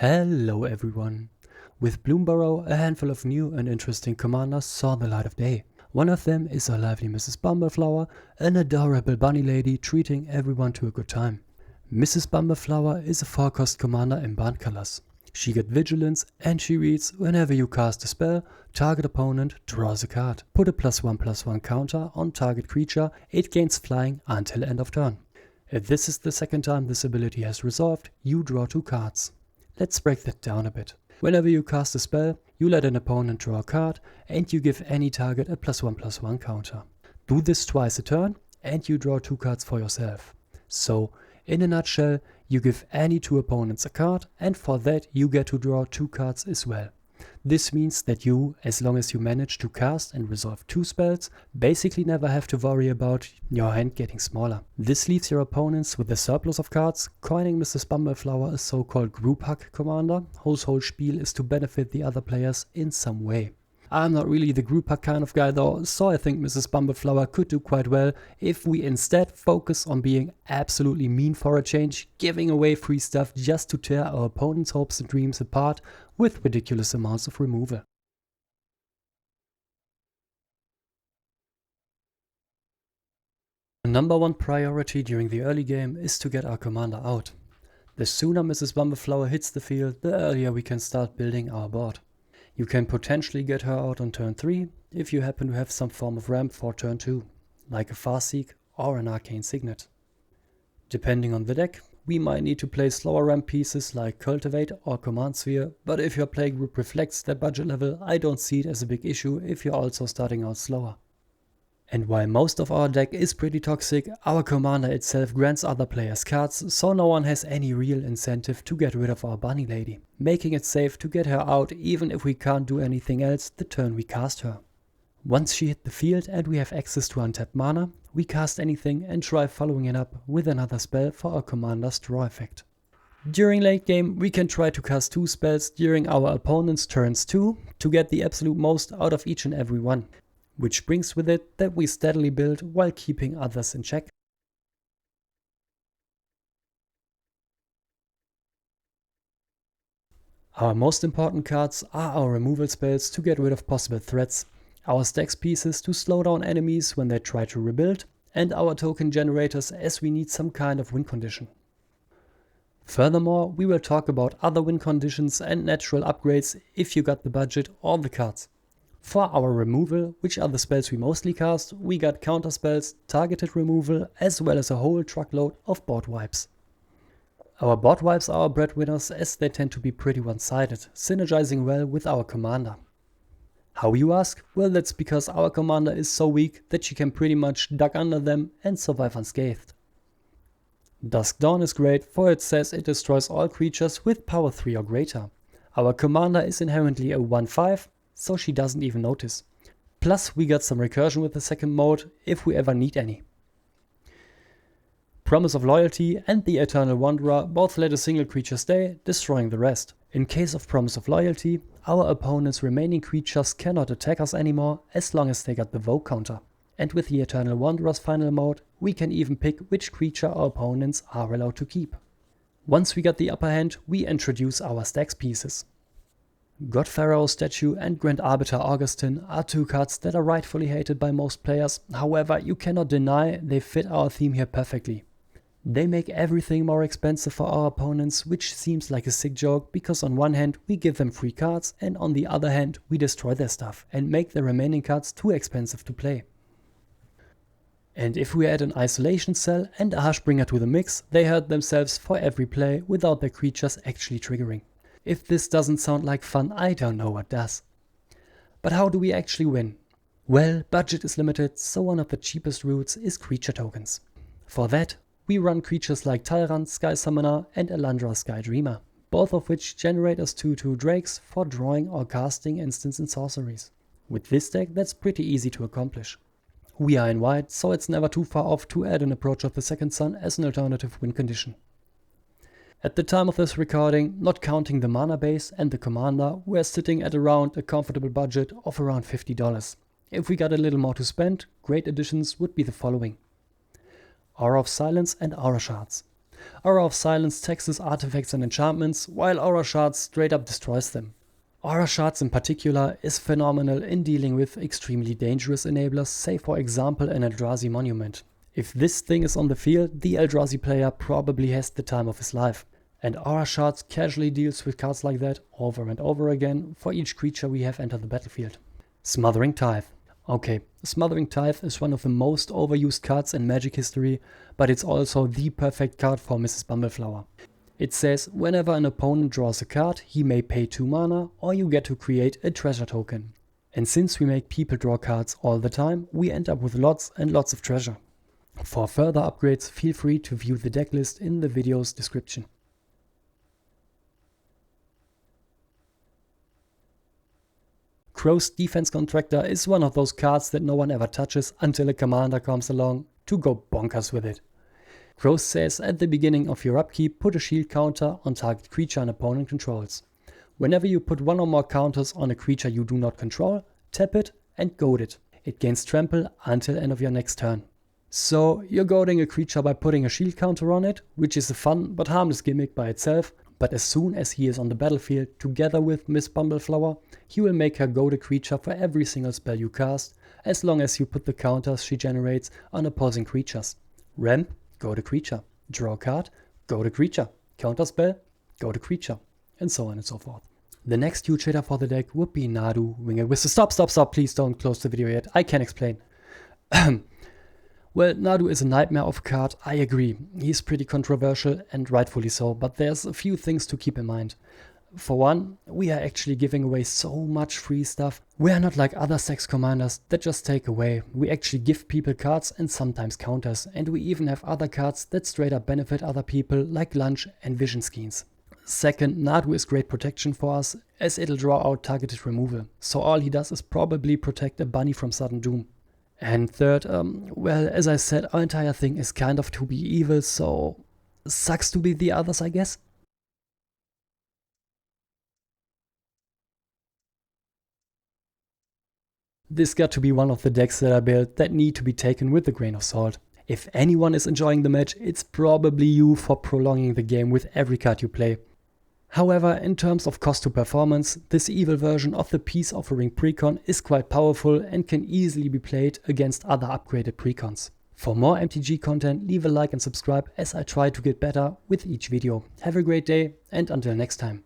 Hello everyone! With Bloomburrow, a handful of new and interesting commanders saw the light of day. One of them is our lively Mrs. Bumbleflower, an adorable bunny lady treating everyone to a good time. Mrs. Bumbleflower is a 4-cost commander in Bant colors. She gets vigilance and she reads, whenever you cast a spell, target opponent draws a card. Put a +1/+1 counter on target creature, it gains flying until end of turn. If this is the second time this ability has resolved, you draw 2 cards. Let's break that down a bit. Whenever you cast a spell, you let an opponent draw a card and you give any target a +1/+1 counter. Do this twice a turn and you draw 2 cards for yourself. So, in a nutshell, you give any 2 opponents a card and for that you get to draw 2 cards as well. This means that you, as long as you manage to cast and resolve 2 spells, basically never have to worry about your hand getting smaller. This leaves your opponents with a surplus of cards, coining Mrs. Bumbleflower a so-called group hug commander, whose whole spiel is to benefit the other players in some way. I'm not really the group hug kind of guy though, so I think Mrs. Bumbleflower could do quite well if we instead focus on being absolutely mean for a change, giving away free stuff just to tear our opponents' hopes and dreams apart with ridiculous amounts of removal. The number one priority during the early game is to get our commander out. The sooner Mrs. Bumbleflower hits the field, the earlier we can start building our board. You can potentially get her out on turn 3 if you happen to have some form of ramp for turn 2, like a Farseek or an Arcane Signet. Depending on the deck, we might need to play slower ramp pieces like Cultivate or Command Sphere, but if your playgroup reflects that budget level, I don't see it as a big issue if you're also starting out slower. And while most of our deck is pretty toxic, our commander itself grants other players cards, so no one has any real incentive to get rid of our bunny lady, making it safe to get her out even if we can't do anything else the turn we cast her. Once she hit the field and we have access to untapped mana, we cast anything and try following it up with another spell for our commander's draw effect. During late game, we can try to cast 2 spells during our opponent's turns too, to get the absolute most out of each and every one. Which brings with it that we steadily build while keeping others in check. Our most important cards are our removal spells to get rid of possible threats, our stacks pieces to slow down enemies when they try to rebuild, and our token generators as we need some kind of win condition. Furthermore, we will talk about other win conditions and natural upgrades if you got the budget or the cards. For our removal, which are the spells we mostly cast, we got counter spells, targeted removal, as well as a whole truckload of board wipes. Our board wipes are our breadwinners as they tend to be pretty one-sided, synergizing well with our commander. How you ask? Well, that's because our commander is so weak that she can pretty much duck under them and survive unscathed. Dusk Dawn is great for it says it destroys all creatures with power 3 or greater. Our commander is inherently a 1/5, so she doesn't even notice. Plus we got some recursion with the second mode if we ever need any. Promise of Loyalty and the Eternal Wanderer both let a single creature stay, destroying the rest. In case of Promise of Loyalty, our opponent's remaining creatures cannot attack us anymore as long as they got the Vogue counter. And with the Eternal Wanderer's final mode, we can even pick which creature our opponents are allowed to keep. Once we got the upper hand, we introduce our stacks pieces. God Pharaoh Statue and Grand Arbiter Augustin are 2 cards that are rightfully hated by most players, however you cannot deny they fit our theme here perfectly. They make everything more expensive for our opponents, which seems like a sick joke because on one hand we give them free cards and on the other hand we destroy their stuff and make the remaining cards too expensive to play. And if we add an Isolation Cell and a Hushbringer to the mix, they hurt themselves for every play without their creatures actually triggering. If this doesn't sound like fun, I don't know what does. But how do we actually win? Well, budget is limited, so one of the cheapest routes is creature tokens. For that, we run creatures like Tyrant, Sky Summoner and Alandra Sky Dreamer, both of which generate us 2/2 Drakes for drawing or casting instants and sorceries. With this deck, that's pretty easy to accomplish. We are in white, so it's never too far off to add an Approach of the Second Sun as an alternative win condition. At the time of this recording, not counting the mana base and the commander, we're sitting at around a comfortable budget of around $50. If we got a little more to spend, great additions would be the following. Aura of Silence and Aura Shards. Aura of Silence taxes artifacts and enchantments, while Aura Shards straight up destroys them. Aura Shards in particular is phenomenal in dealing with extremely dangerous enablers, say for example an Eldrazi Monument. If this thing is on the field, the Eldrazi player probably has the time of his life. And Aura Shards casually deals with cards like that over and over again for each creature we have entered the battlefield. Smothering Tithe. Okay, Smothering Tithe is one of the most overused cards in Magic history, but it's also the perfect card for Mrs. Bumbleflower. It says whenever an opponent draws a card, he may pay 2 mana or you get to create a treasure token. And since we make people draw cards all the time, we end up with lots and lots of treasure. For further upgrades, feel free to view the deck list in the video's description. Crow's Defense Contractor is one of those cards that no one ever touches until a commander comes along to go bonkers with it. Crow says at the beginning of your upkeep, put a shield counter on target creature an opponent controls. Whenever you put one or more counters on a creature you do not control, tap it and goad it. It gains trample until end of your next turn. So you're goading a creature by putting a shield counter on it, which is a fun but harmless gimmick by itself, but as soon as he is on the battlefield together with Miss Bumbleflower, he will make her goad a creature for every single spell you cast, as long as you put the counters she generates on opposing creatures. Ramp, goad a creature. Draw a card, goad a creature. Counter spell, goad a creature. And so on and so forth. The next huge hitter for the deck would be Nadu, Winged Whistle. Stop, please don't close the video yet, I can explain. Well, Nadu is a nightmare of a card, I agree. He's pretty controversial and rightfully so, but there's a few things to keep in mind. For one, we are actually giving away so much free stuff. We are not like other sex commanders that just take away. We actually give people cards and sometimes counters, and we even have other cards that straight up benefit other people like Gluntch and Vision Skeins. Second, Nadu is great protection for us, as it'll draw out targeted removal, so all he does is probably protect a bunny from sudden doom. And third, well, as I said, our entire thing is kind of to be evil, so sucks to be the others, I guess. This got to be one of the decks that I built that need to be taken with a grain of salt. If anyone is enjoying the match, it's probably you for prolonging the game with every card you play. However, in terms of cost to performance, this evil version of the Peace Offering precon is quite powerful and can easily be played against other upgraded precons. For more MTG content, leave a like and subscribe as I try to get better with each video. Have a great day and until next time.